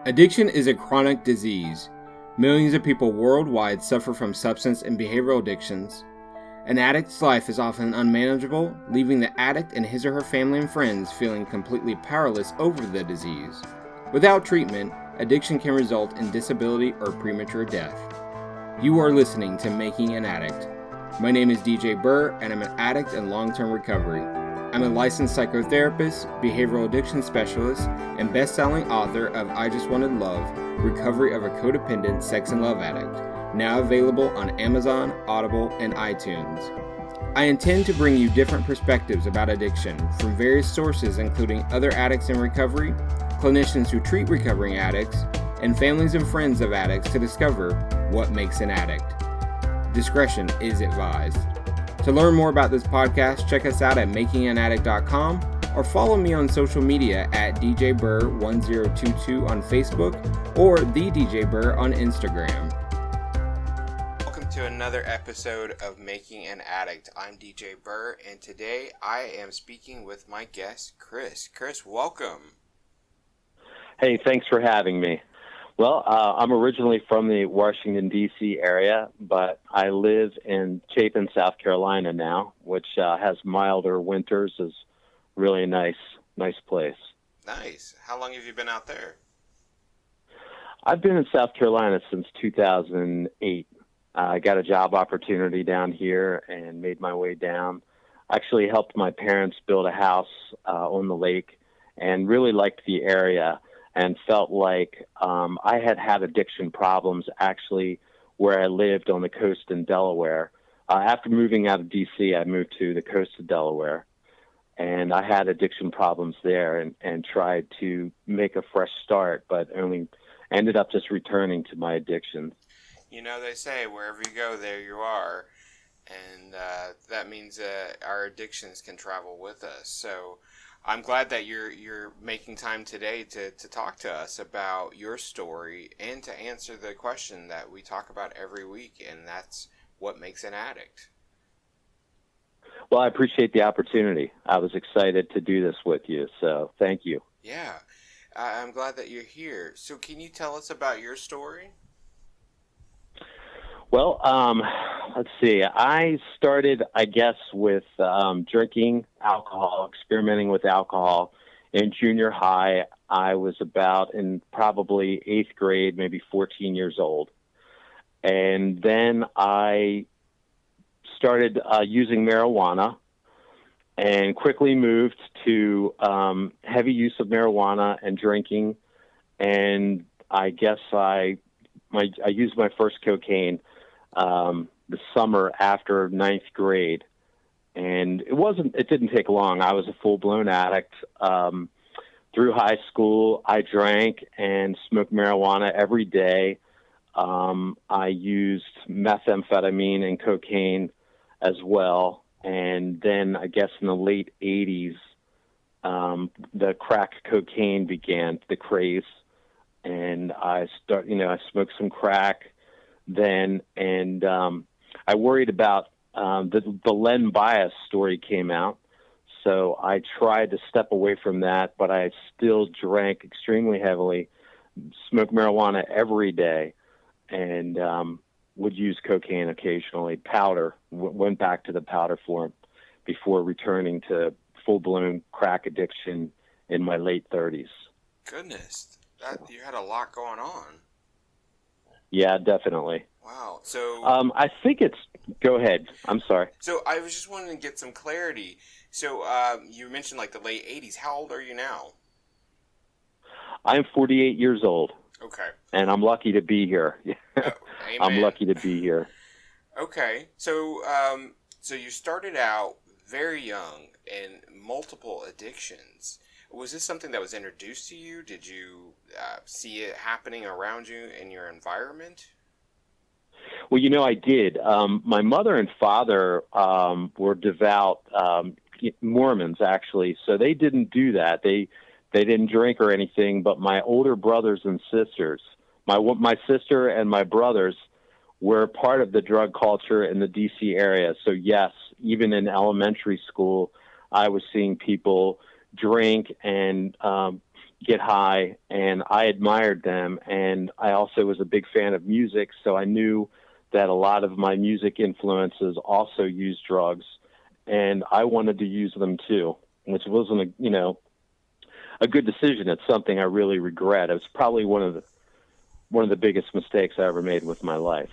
Addiction is a chronic disease. Millions of people worldwide suffer from substance and behavioral addictions. An addict's life is often unmanageable, leaving the addict and his or her family and friends feeling completely powerless over the disease. Without treatment, addiction can result in disability or premature death. You are listening to Making an Addict. My name is DJ Burr, and I'm an addict in long-term recovery. I'm a licensed psychotherapist, behavioral addiction specialist, and best-selling author of I Just Wanted Love, Recovery of a Codependent Sex and Love Addict, now available on Amazon, Audible, and iTunes. I intend to bring you different perspectives about addiction from various sources including other addicts in recovery, clinicians who treat recovering addicts, and families and friends of addicts to discover what makes an addict. Discretion is advised. To learn more about this podcast, check us out at makinganaddict.com or follow me on social media at DJBurr1022 on Facebook or the DJ Burr on Instagram. Welcome to another episode of Making an Addict. I'm DJ Burr, and today I am speaking with my guest, Chris. Chris, welcome. Hey, thanks for having me. Well, I'm originally from the Washington, D.C. area, but I live in Chapin, South Carolina now, which has milder winters. Is really a nice place. Nice. How long have you been out there? I've been in South Carolina since 2008. I got a job opportunity down here and made my way down. Actually helped my parents build a house on the lake and really liked the area. And felt like I had addiction problems actually where I lived on the coast in Delaware. After moving out of D.C., I moved to the coast of Delaware, and I had addiction problems there and tried to make a fresh start, but only ended up just returning to my addictions. You know, they say wherever you go, there you are, and that means our addictions can travel with us. So I'm glad that you're making time today to talk to us about your story and to answer the question that we talk about every week, and that's what makes an addict. Well, I appreciate the opportunity. I was excited to do this with you, so thank you. Yeah, I'm glad that you're here. So can you tell us about your story? Well, let's see. I started, I guess, with drinking alcohol, experimenting with alcohol in junior high. I was about in probably 8th grade, maybe 14 years old. And then I started using marijuana and quickly moved to heavy use of marijuana and drinking. And I guess I used my first cocaine the summer after 9th grade. And it didn't take long. I was a full-blown addict. Through high school, I drank and smoked marijuana every day. I used methamphetamine and cocaine as well. And then I guess in the late 80s, the crack cocaine began, the craze. And I smoked some crack then, and I worried about the Len Bias story came out, so I tried to step away from that, but I still drank extremely heavily, smoked marijuana every day, and would use cocaine occasionally. Powder, went back to the powder form before returning to full-blown crack addiction in my late 30s. Goodness, you had a lot going on. Yeah, definitely. Wow. So I think go ahead. I'm sorry. So I was just wanting to get some clarity. So you mentioned like the late 80s. How old are you now? I'm 48 years old. Okay. And I'm lucky to be here. Oh, I'm lucky to be here. Okay. So so you started out very young in multiple addictions. Was this something that was introduced to you? Did you see it happening around you in your environment? Well, I did. My mother and father were devout Mormons, actually, so they didn't do that. They didn't drink or anything, but my older brothers and sisters, my sister and my brothers were part of the drug culture in the D.C. area. So, yes, even in elementary school, I was seeing people drink and get high, and I admired them. And I also was a big fan of music, so I knew that a lot of my music influences also used drugs, and I wanted to use them too, which wasn't a good decision. It's something I really regret. It was probably one of the biggest mistakes I ever made with my life.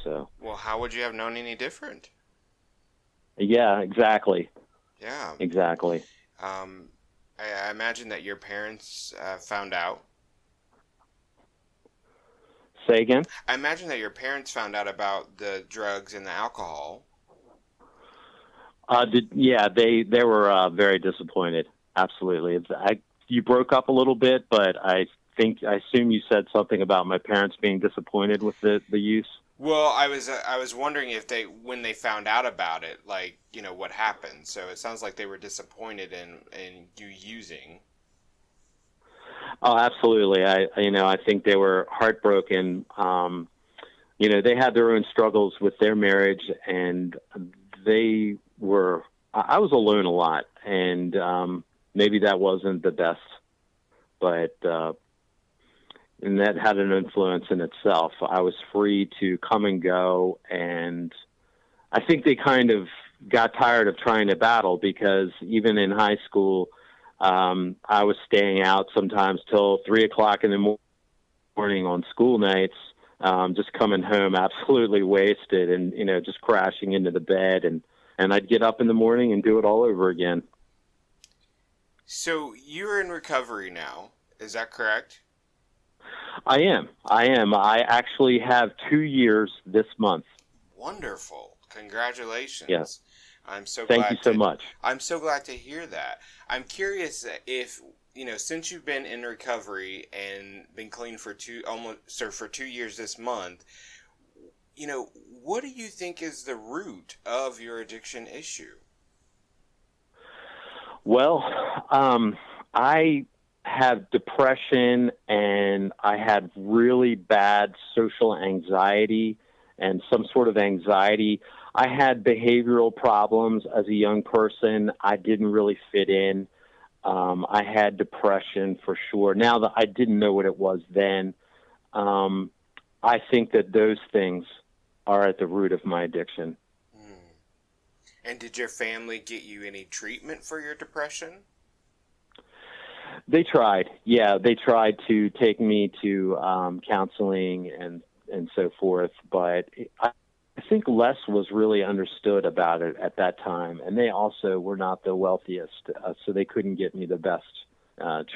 So. Well, how would you have known any different? Yeah, exactly. Yeah. Exactly. I imagine that your parents found out. Say again? I imagine that your parents found out about the drugs and the alcohol. They were very disappointed. Absolutely. You broke up a little bit, but I assume you said something about my parents being disappointed with the use. Well, I was wondering if when they found out about it, like, what happened. So it sounds like they were disappointed in you using. Oh, absolutely. I think they were heartbroken. They had their own struggles with their marriage, and I was alone a lot, and maybe that wasn't the best, but and that had an influence in itself. I was free to come and go, and I think they kind of got tired of trying to battle, because even in high school, I was staying out sometimes till 3:00 in the morning on school nights, just coming home absolutely wasted, and just crashing into the bed, and I'd get up in the morning and do it all over again. So you're in recovery now, is that correct? I am. I actually have 2 years this month. Wonderful. Congratulations. Yes. I'm so Thank glad you so much. I'm so glad to hear that. I'm curious if, since you've been in recovery and been clean for 2 years this month, what do you think is the root of your addiction issue? Well, I have depression, and I had really bad social anxiety and some sort of anxiety. I had behavioral problems as a young person. I didn't really fit in. I had depression for sure. Now that I didn't know what it was then, I think that those things are at the root of my addiction. And did your family get you any treatment for your depression? They tried. Yeah, they tried to take me to counseling and so forth, but I think less was really understood about it at that time, and they also were not the wealthiest, so they couldn't get me the best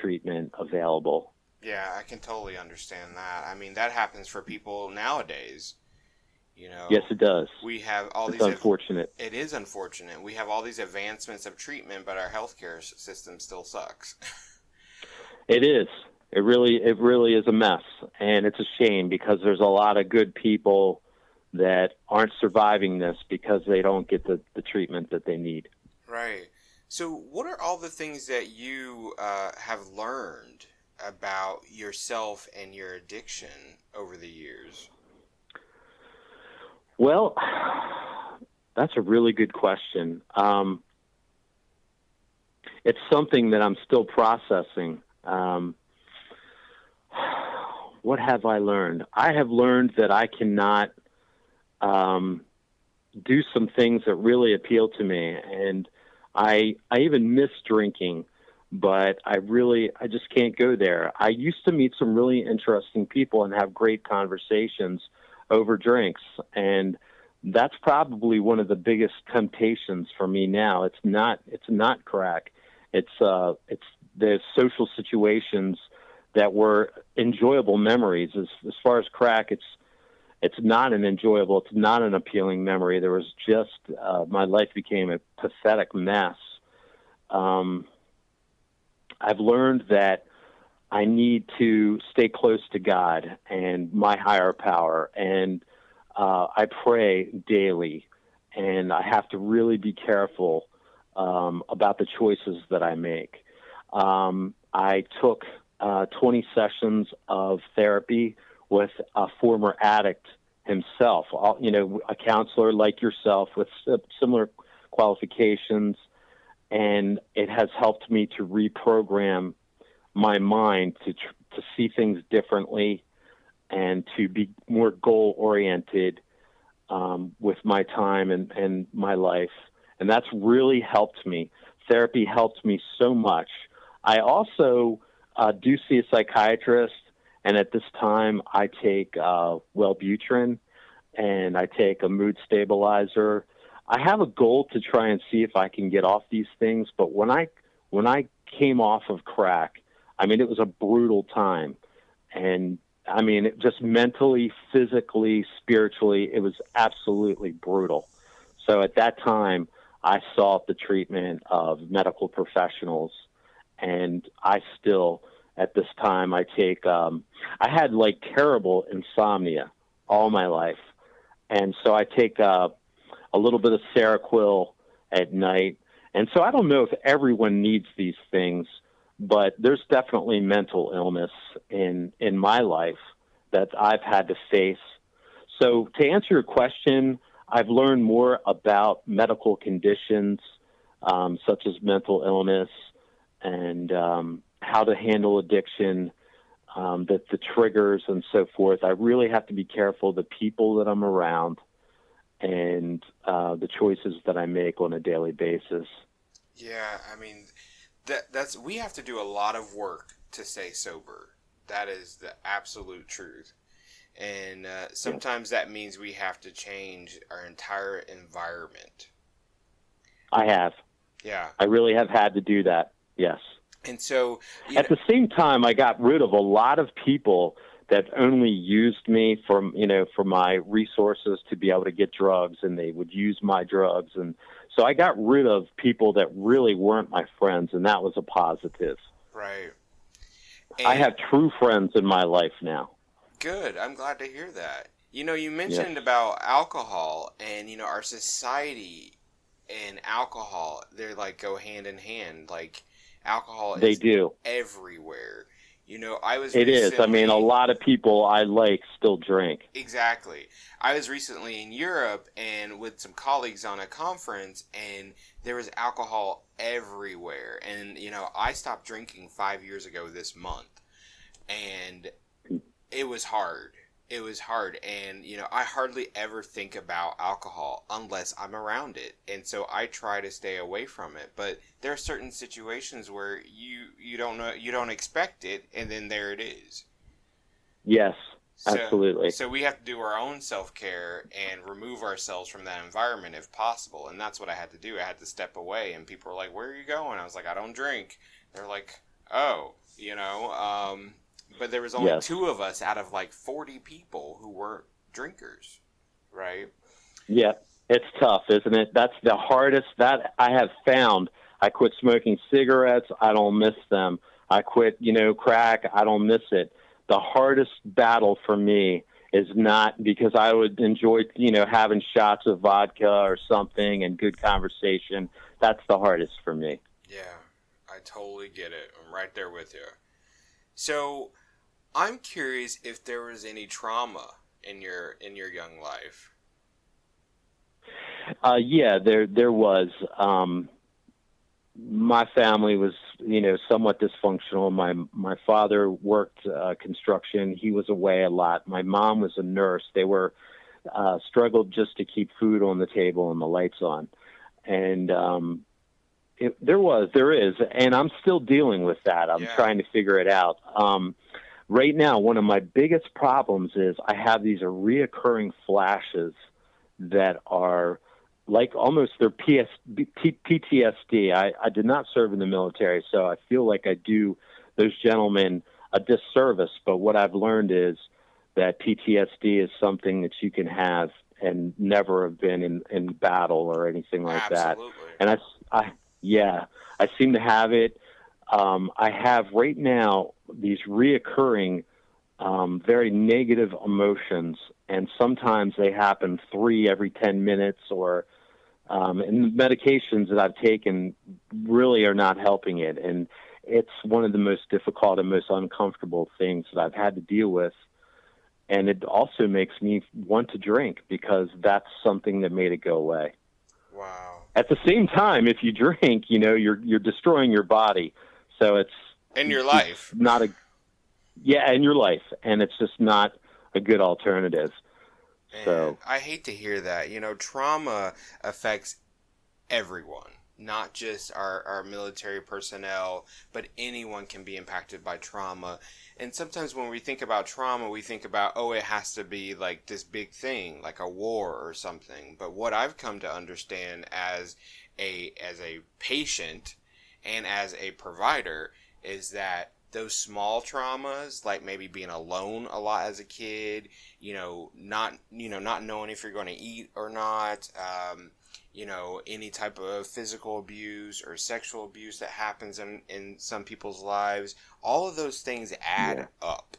treatment available. Yeah, I can totally understand that. I mean, that happens for people nowadays. Yes, it does. We have all It's these. Unfortunate. It is unfortunate. We have all these advancements of treatment, but our healthcare system still sucks. It is. It really is a mess, and it's a shame, because there's a lot of good people that aren't surviving this because they don't get the treatment that they need. Right. So what are all the things that you have learned about yourself and your addiction over the years? Well, that's a really good question. It's something that I'm still processing. What have I learned? I have learned that I cannot do some things that really appeal to me, and I even miss drinking, but I just can't go there. I used to meet some really interesting people and have great conversations over drinks, and that's probably one of the biggest temptations for me now. It's not crack. It's the social situations that were enjoyable memories. As far as crack, it's not an appealing memory. There was just my life became a pathetic mess. I've learned that I need to stay close to God and my higher power, and I pray daily, and I have to really be careful about the choices that I make. I took 20 sessions of therapy with a former addict himself, a counselor like yourself with similar qualifications, and it has helped me to reprogram my mind to see things differently and to be more goal oriented with my time and my life. And that's really helped me. Therapy helped me so much. I also do see a psychiatrist, and at this time I take Wellbutrin, and I take a mood stabilizer. I have a goal to try and see if I can get off these things, but when I came off of crack, I mean, it was a brutal time. And I mean, it just mentally, physically, spiritually, it was absolutely brutal. So at that time, I sought the treatment of medical professionals, and I still, at this time, I take, I had like terrible insomnia all my life. And so I take a little bit of Seroquel at night. And so I don't know if everyone needs these things, but there's definitely mental illness in my life that I've had to face. So to answer your question, I've learned more about medical conditions such as mental illness and how to handle addiction, the triggers and so forth. I really have to be careful of the people that I'm around and the choices that I make on a daily basis. Yeah, I mean, that's we have to do a lot of work to stay sober. That is the absolute truth. And sometimes that means we have to change our entire environment. I have. Yeah. I really have had to do that, yes. And so... At the same time, I got rid of a lot of people that only used me for my resources to be able to get drugs, and they would use my drugs. And so I got rid of people that really weren't my friends, and that was a positive. Right. I have true friends in my life now. Good. I'm glad to hear that. You mentioned about alcohol, and, our society and alcohol, they're like go hand in hand. Like, alcohol is everywhere. It is. I mean, a lot of people I like still drink. Exactly. I was recently in Europe and with some colleagues on a conference, and there was alcohol everywhere. And, I stopped drinking 5 years ago this month, and it was hard. It was hard. And, I hardly ever think about alcohol unless I'm around it. And so I try to stay away from it. But there are certain situations where you don't know, you don't expect it, and then there it is. Yes, absolutely. So we have to do our own self-care and remove ourselves from that environment if possible. And that's what I had to do. I had to step away, and people were like, "Where are you going?" I was like, "I don't drink." They're like, "Oh, but there was only 2 of us out of like 40 people who weren't drinkers, right? Yeah, it's tough, isn't it? That's the hardest that I have found. I quit smoking cigarettes. I don't miss them. I quit, crack. I don't miss it. The hardest battle for me is not because I would enjoy, having shots of vodka or something and good conversation. That's the hardest for me. Yeah, I totally get it. I'm right there with you. So, I'm curious if there was any trauma in your young life. Yeah, there was. My family was, somewhat dysfunctional. My father worked construction. He was away a lot. My mom was a nurse. They were struggled just to keep food on the table and the lights on. And there is, and I'm still dealing with that. I'm trying to figure it out. Right now, one of my biggest problems is I have these reoccurring flashes that are like almost they're PTSD. I did not serve in the military, so I feel like I do those gentlemen a disservice. But what I've learned is that PTSD is something that you can have and never have been in battle or anything like that. And I seem to have it. I have right now these reoccurring, very negative emotions, and sometimes they happen 3 every 10 minutes, and the medications that I've taken really are not helping it. And it's one of the most difficult and most uncomfortable things that I've had to deal with. And it also makes me want to drink because that's something that made it go away. Wow. At the same time, if you drink, you're destroying your body. So In your life. not a in your life, and it's just not a good alternative. Man, So I hate to hear that. Trauma affects everyone, not just our military personnel, but anyone can be impacted by trauma. And sometimes when we think about trauma, we think about, oh, it has to be like this big thing, like a war or something. But what I've come to understand as a patient and as a provider is that those small traumas, like maybe being alone a lot as a kid, not knowing if you're going to eat or not, any type of physical abuse or sexual abuse that happens in some people's lives, all of those things add up,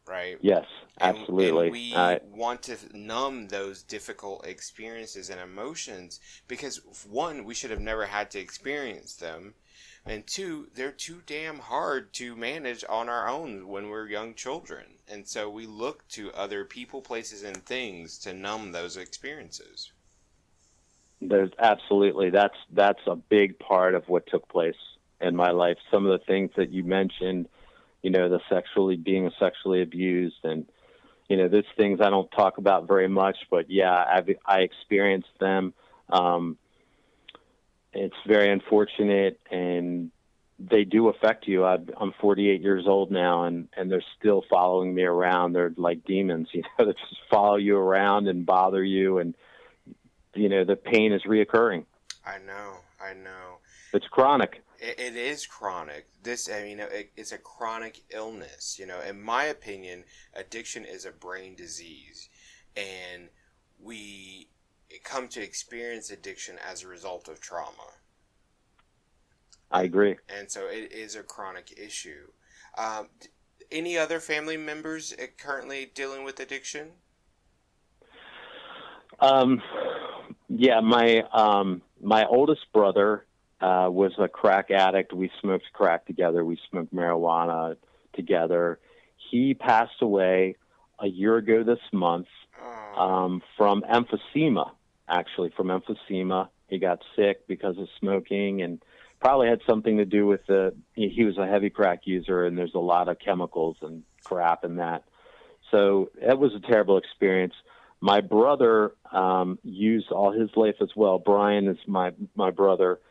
right? Yes, absolutely. And we want to numb those difficult experiences and emotions because, one, we should have never had to experience them. And two, they're too damn hard to manage on our own when we're young children. And so we look to other people, places, and things to numb those experiences. There's absolutely, that's a big part of what took place in my life. Some of the things that you mentioned, being sexually abused, and those things I don't talk about very much, but I experienced them. It's very unfortunate, and they do affect you. I'm 48 years old now, and they're still following me around. They're like demons, that just follow you around and bother you, and the pain is reoccurring. I know. It's chronic. It is chronic. It's a chronic illness. In my opinion, addiction is a brain disease, and we come to experience addiction as a result of trauma. I agree. And so it is a chronic issue. Any other family members currently dealing with addiction? My oldest brother was a crack addict. We smoked crack together. We smoked marijuana together. He passed away a year ago this month from emphysema. Actually, from emphysema. He got sick because of smoking, and probably had something to do with he was a heavy crack user, and there's a lot of chemicals and crap in that. So it was a terrible experience. My brother used all his life as well. Brian is my brother.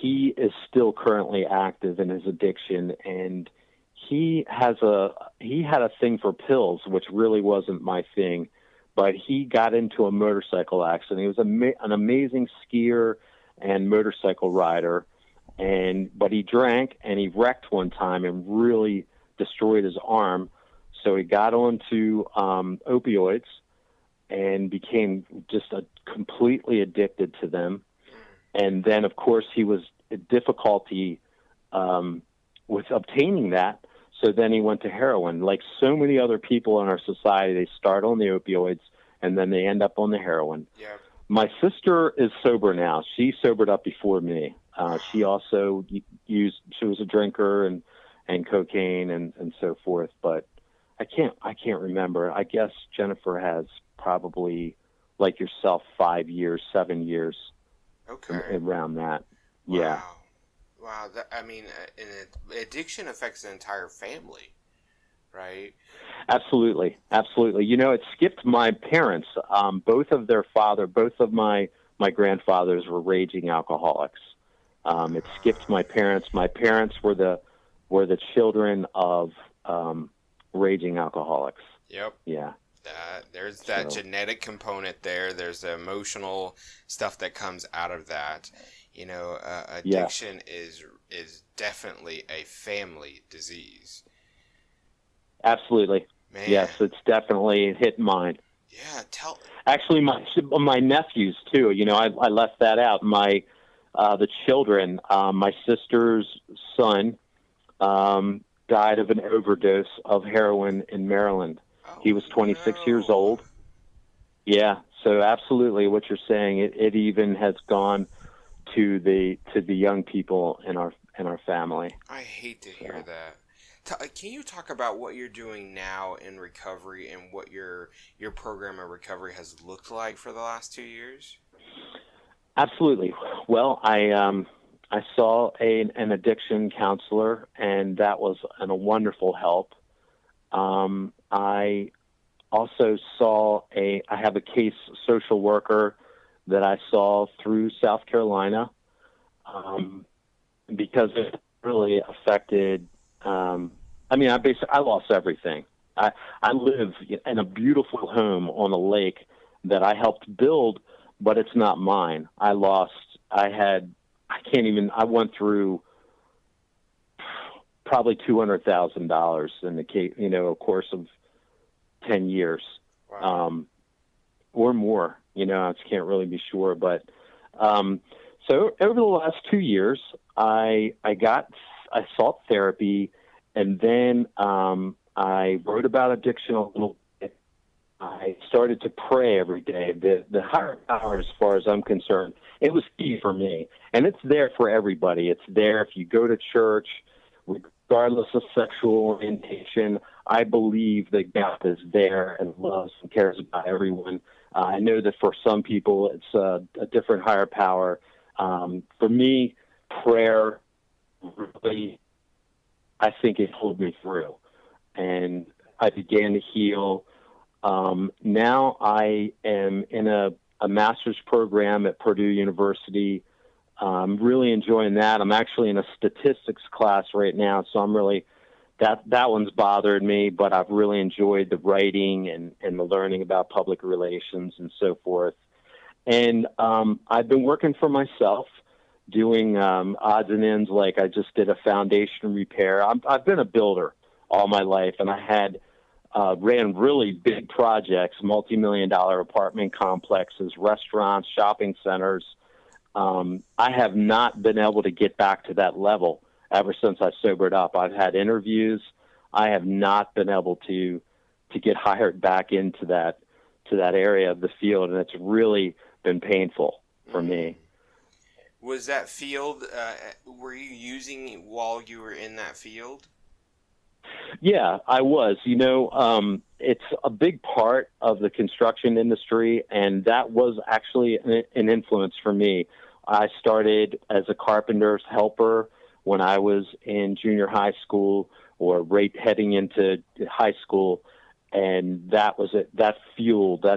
He is still currently active in his addiction, and he had a thing for pills, which really wasn't my thing. But he got into a motorcycle accident. He was an amazing skier and motorcycle rider, but he drank and he wrecked one time and really destroyed his arm. So he got onto opioids and became just completely addicted to them. And then, of course, he was difficulty with obtaining that. So then he went to heroin. Like so many other people in our society, they start on the opioids and then they end up on the heroin. Yeah. My sister is sober now. She sobered up before me. She also she was a drinker and cocaine and so forth. But I can't remember. I guess Jennifer has probably, like yourself, 5 years, 7 years. Okay. Around that. Wow. Yeah. Wow. Addiction affects the entire family, right? Absolutely. It skipped my parents. Both of my grandfathers were raging alcoholics. It skipped my parents. My parents were the children of raging alcoholics. Yep. Yeah. There's that genetic component there. There's the emotional stuff that comes out of that. Addiction is definitely a family disease. Absolutely. Man. Yes, it's definitely hit mine. Yeah, Actually, my nephews too. I left that out. The children. My sister's son died of an overdose of heroin in Maryland. He was 26 years old. Yeah, so absolutely, what you're saying, it even has gone to the young people in our family. I hate to hear that. Can you talk about what you're doing now in recovery and what your program of recovery has looked like for the last 2 years? Absolutely. Well, I saw an addiction counselor, and that was a wonderful help. I also saw I have a case social worker that I saw through South Carolina, because it really affected, I lost everything. I live in a beautiful home on a lake that I helped build, but it's not mine. I went through probably $200,000 in the case, a course of 10 years. Wow. Or more, I just can't really be sure. But, so over the last 2 years, I sought therapy, and then, I wrote about addiction a little bit. I started to pray every day. The higher power, as far as I'm concerned, it was key for me. And it's there for everybody. It's there if you go to church, regardless of sexual orientation. I believe that God is there and loves and cares about everyone. I know that for some people, it's a different higher power. For me, prayer really, I think it pulled me through. And I began to heal. Now I am in a master's program at Purdue University. I'm really enjoying that. I'm actually in a statistics class right now, so I'm really that one's bothered me, but I've really enjoyed the writing and the learning about public relations and so forth. And I've been working for myself, doing odds and ends, like I just did a foundation repair. I've been a builder all my life, and I had ran really big projects, multi-million-dollar apartment complexes, restaurants, shopping centers. I have not been able to get back to that level ever since I sobered up. I've had interviews. I have not been able to get hired back into that area of the field, and it's really been painful for me. Was that field, were you using while you were in that field? Yeah, I was. It's a big part of the construction industry, and that was actually an influence for me. I started as a carpenter's helper when I was in junior high school, or right heading into high school, and that was it. That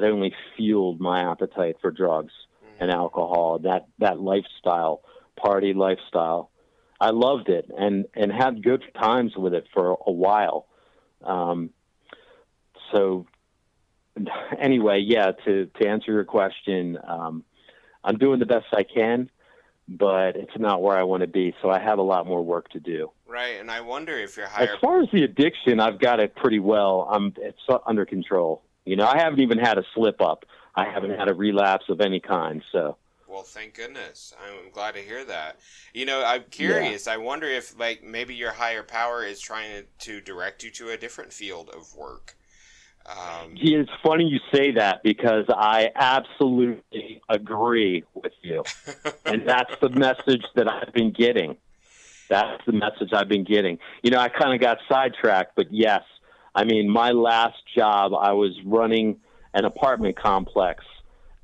only fueled my appetite for drugs and alcohol. That lifestyle, party lifestyle. I loved it and had good times with it for a while. So anyway, yeah, to answer your question, I'm doing the best I can, but it's not where I want to be. So I have a lot more work to do. Right. And I wonder if you're higher. As far as the addiction, I've got it pretty well. It's under control. I haven't even had a slip up. I haven't had a relapse of any kind. So. Well, thank goodness. I'm glad to hear that. I'm curious. Yeah. I wonder if, maybe your higher power is trying to direct you to a different field of work. Yeah, it's funny you say that, because I absolutely agree with you. And that's the message that I've been getting. I kind of got sidetracked, but yes. I mean, my last job, I was running an apartment complex,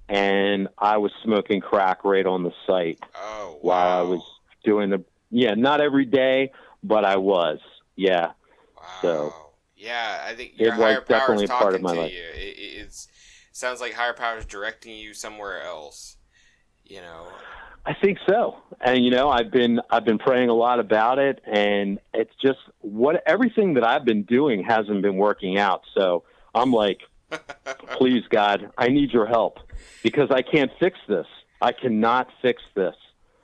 and I was smoking crack right on the site. Oh, wow. While I was doing not every day, but I was. Yeah. Wow. So. Yeah, I think your higher power is talking to you. It sounds like higher power is directing you somewhere else. I think so, and I've been praying a lot about it, and it's just everything that I've been doing hasn't been working out. So I'm like, please, God, I need your help, because I can't fix this. I cannot fix this.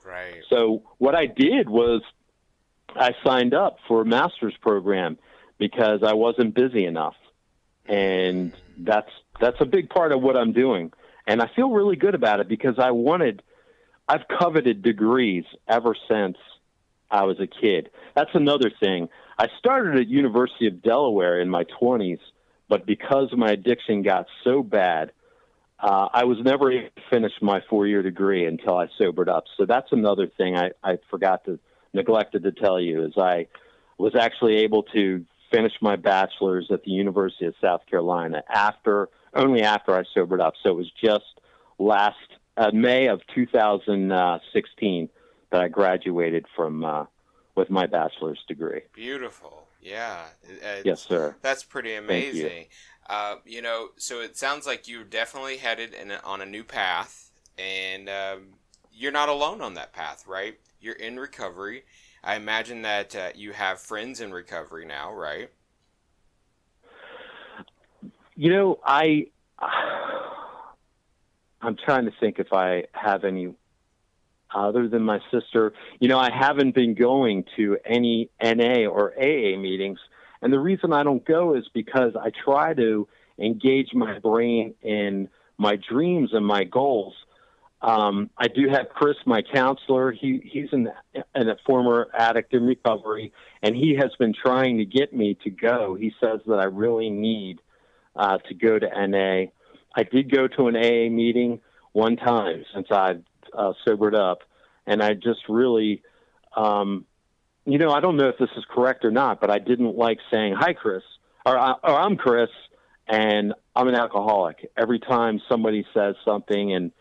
Right. So what I did was I signed up for a master's program, because I wasn't busy enough. And that's a big part of what I'm doing. And I feel really good about it, because I've coveted degrees ever since I was a kid. That's another thing. I started at University of Delaware in my 20s, but because my addiction got so bad, I was never able to finish my 4-year degree until I sobered up. So that's another thing I neglected to tell you, is I was actually able to finish my bachelor's at the University of South Carolina only after I sobered up. So it was just last May of 2016 that I graduated from with my bachelor's degree. Beautiful. Yeah. Yes, sir. That's pretty amazing. Thank you. So it sounds like you definitely headed on a new path, and you're not alone on that path, right? You're in recovery. I imagine that you have friends in recovery now, right? I'm trying to think if I have any other than my sister. I haven't been going to any NA or AA meetings. And the reason I don't go is because I try to engage my brain in my dreams and my goals. I do have Chris, my counselor. He's a former addict in recovery, and he has been trying to get me to go. He says that I really need to go to NA. I did go to an AA meeting one time since I've sobered up, and I just really, I don't know if this is correct or not, but I didn't like saying, "Hi, Chris," or "I'm Chris, and I'm an alcoholic." Every time somebody says something, and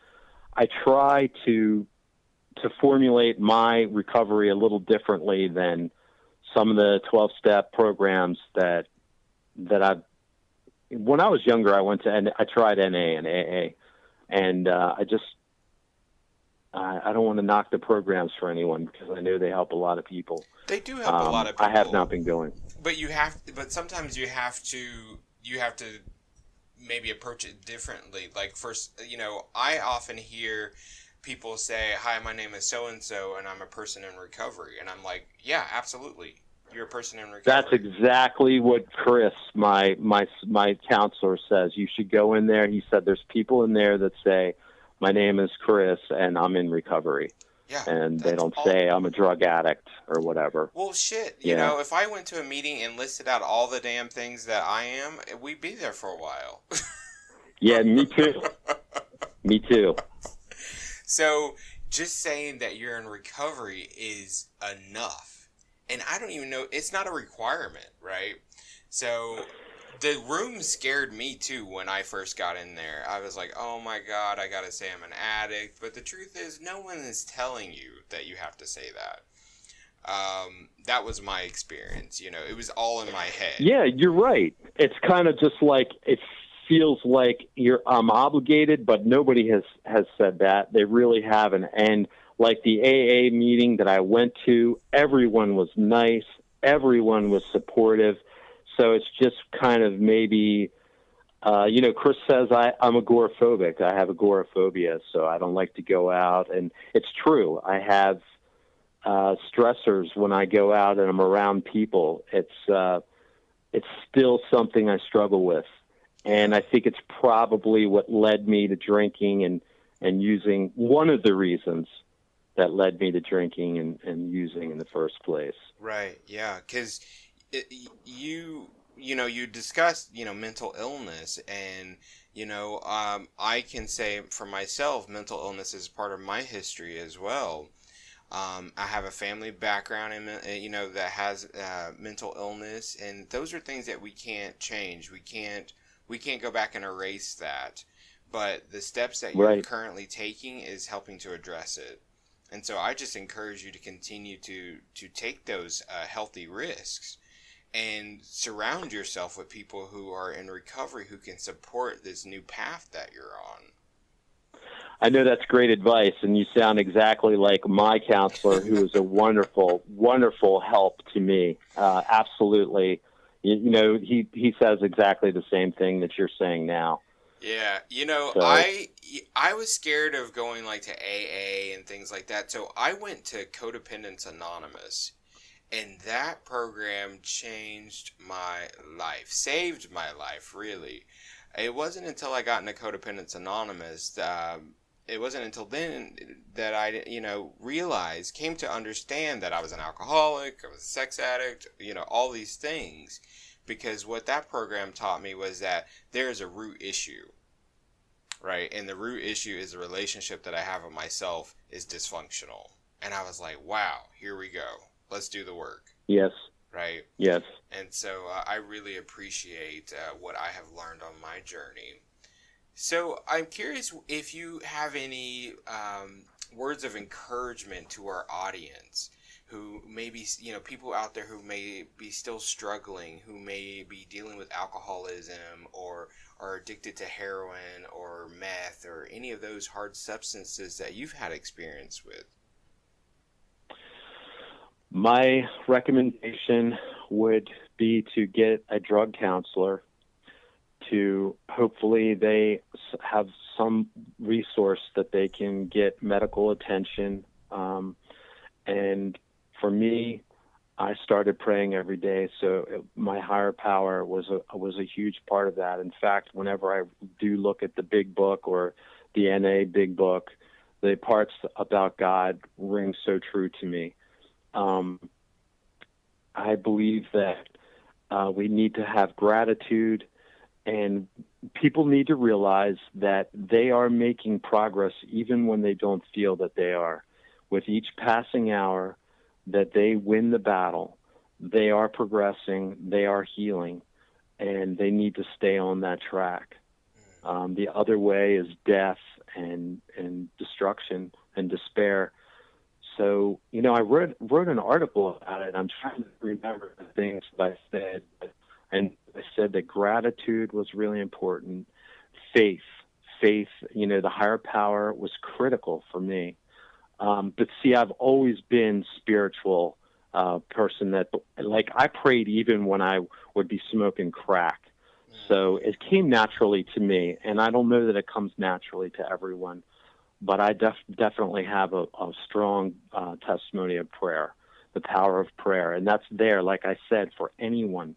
I try to formulate my recovery a little differently than some of the 12-step programs that I've. When I was younger, I tried NA and AA, and I don't want to knock the programs for anyone because I know they help a lot of people. They do help a lot of people. I have not been going, but sometimes you have to maybe approach it differently. Like first, I often hear people say, "Hi, my name is so and so, and I'm a person in recovery," and I'm like, "Yeah, absolutely. You're a person in recovery." That's exactly what Chris, my counselor, says. You should go in there. He said there's people in there that say, "My name is Chris and I'm in recovery." Yeah, and they don't say I'm a drug addict or whatever. Well, shit. You know, if I went to a meeting and listed out all the damn things that I am, we'd be there for a while. Yeah, me too. Me too. So just saying that you're in recovery is enough. And I don't even know, it's not a requirement, right? So the room scared me too when I first got in there. I was like, oh my God, I gotta say I'm an addict. But the truth is, no one is telling you that you have to say that. That was my experience, it was all in my head. Yeah, you're right. It's kind of just like, it feels like I'm obligated, but nobody has said that. They really haven't. And like the AA meeting that I went to, everyone was nice. Everyone was supportive. So it's just kind of maybe, Chris says I'm agoraphobic. I have agoraphobia, so I don't like to go out. And it's true. I have stressors when I go out and I'm around people. It's still something I struggle with. And I think it's probably what led me to drinking and using, one of the reasons that led me to drinking and using in the first place. Right, yeah, because you discussed, mental illness, and, I can say for myself, mental illness is part of my history as well. I have a family background, that has mental illness, and those are things that we can't change. We can't go back and erase that, but the steps that you're currently taking is helping to address it. And so I just encourage you to continue to take those healthy risks and surround yourself with people who are in recovery who can support this new path that you're on. I know that's great advice, and you sound exactly like my counselor, who is a wonderful, wonderful help to me. Absolutely. He says exactly the same thing that you're saying now. Yeah, so. I was scared of going to AA and things like that, so I went to Codependence Anonymous, and that program changed my life, saved my life, really. It wasn't until I got into Codependence Anonymous, it wasn't until then that I, came to understand that I was an alcoholic, I was a sex addict, all these things. Because what that program taught me was that there is a root issue, right? And the root issue is the relationship that I have with myself is dysfunctional. And I was like, wow, here we go. Let's do the work. Yes. Right? Yes. And so I really appreciate what I have learned on my journey. So I'm curious if you have any words of encouragement to our audience who may be, people out there who may be still struggling, who may be dealing with alcoholism or are addicted to heroin or meth or any of those hard substances that you've had experience with. My recommendation would be to get a drug counselor. To hopefully they have some resource that they can get medical attention. And for me, I started praying every day, so my higher power was a huge part of that. In fact, whenever I do look at the big book or the NA big book, the parts about God ring so true to me. I believe that we need to have gratitude, and people need to realize that they are making progress even when they don't feel that they are. With each passing hour that they win the battle, they are progressing, they are healing, and they need to stay on that track. The other way is death and destruction and despair. So, I wrote an article about it. I'm trying to remember the things that I said, and I said that gratitude was really important. Faith, the higher power was critical for me. But see, I've always been spiritual person that, like, I prayed even when I would be smoking crack. So it came naturally to me, and I don't know that it comes naturally to everyone, but I definitely have a strong testimony of prayer, the power of prayer, and that's there, like I said, for anyone.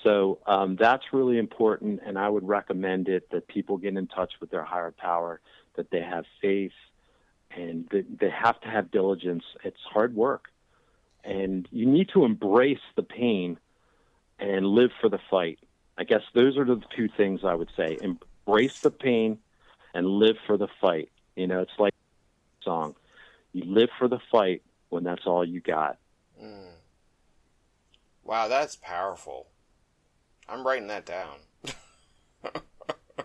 So that's really important, and I would recommend it, that people get in touch with their higher power, that they have faith, and they have to have diligence. It's hard work, and you need to embrace the pain and live for the fight. I guess those are the two things I would say. Embrace the pain and live for the fight. It's like a song. You live for the fight when that's all you got. Wow, that's powerful. I'm writing that down.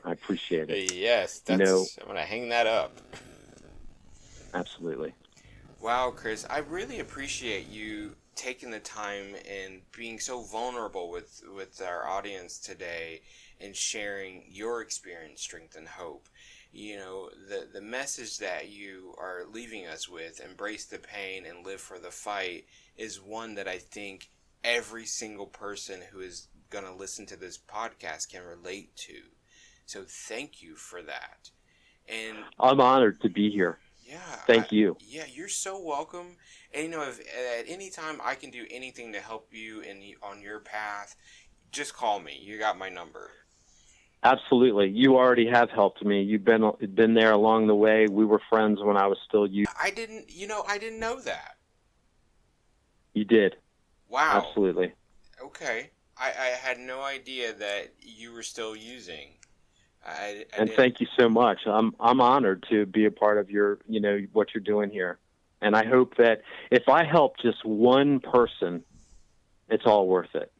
I appreciate it. Yes, I'm going to hang that up. Absolutely. Wow, Chris, I really appreciate you taking the time and being so vulnerable with our audience today and sharing your experience, strength, and hope. The message that you are leaving us with, embrace the pain and live for the fight, is one that I think every single person who is going to listen to this podcast can relate to. So thank you for that. And I'm honored to be here. Yeah. Thank you. Yeah, you're so welcome. And if at any time I can do anything to help you on your path, just call me. You got my number. Absolutely. You already have helped me. You've been there along the way. We were friends when I was still you. I didn't know that. You did. Wow. Absolutely. Okay. I had no idea that you were still using. And thank you so much. I'm honored to be a part of your, what you're doing here. And I hope that if I help just one person, it's all worth it.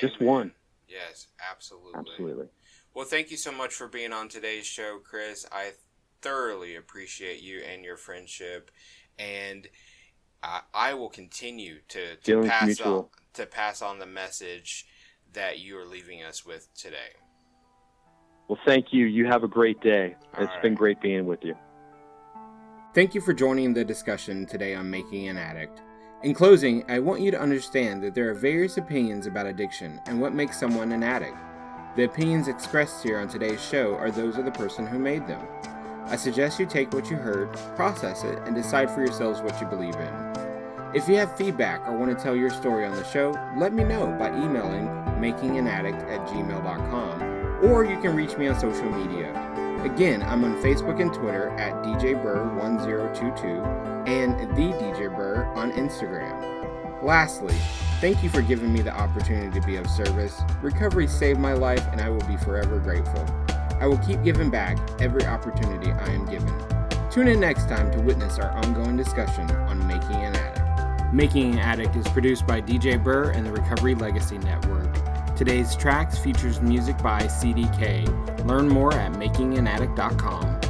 Just one. Yes, absolutely. Absolutely. Well, thank you so much for being on today's show, Chris. I thoroughly appreciate you and your friendship, and I will continue to pass on the message that you are leaving us with today. Well, thank you. You have a great day. It's been great being with you. Thank you for joining the discussion today on Making an Addict. In closing, I want you to understand that there are various opinions about addiction and what makes someone an addict. The opinions expressed here on today's show are those of the person who made them. I suggest you take what you heard, process it, and decide for yourselves what you believe in. If you have feedback or want to tell your story on the show, let me know by emailing makinganaddict@gmail.com, or you can reach me on social media. Again, I'm on Facebook and Twitter at DJBurr1022 and the DJ Burr on Instagram. Lastly, thank you for giving me the opportunity to be of service. Recovery saved my life, and I will be forever grateful. I will keep giving back every opportunity I am given. Tune in next time to witness our ongoing discussion on Making an Addict. Making an Addict is produced by DJ Burr and the Recovery Legacy Network. Today's tracks features music by CDK. Learn more at makinganaddict.com.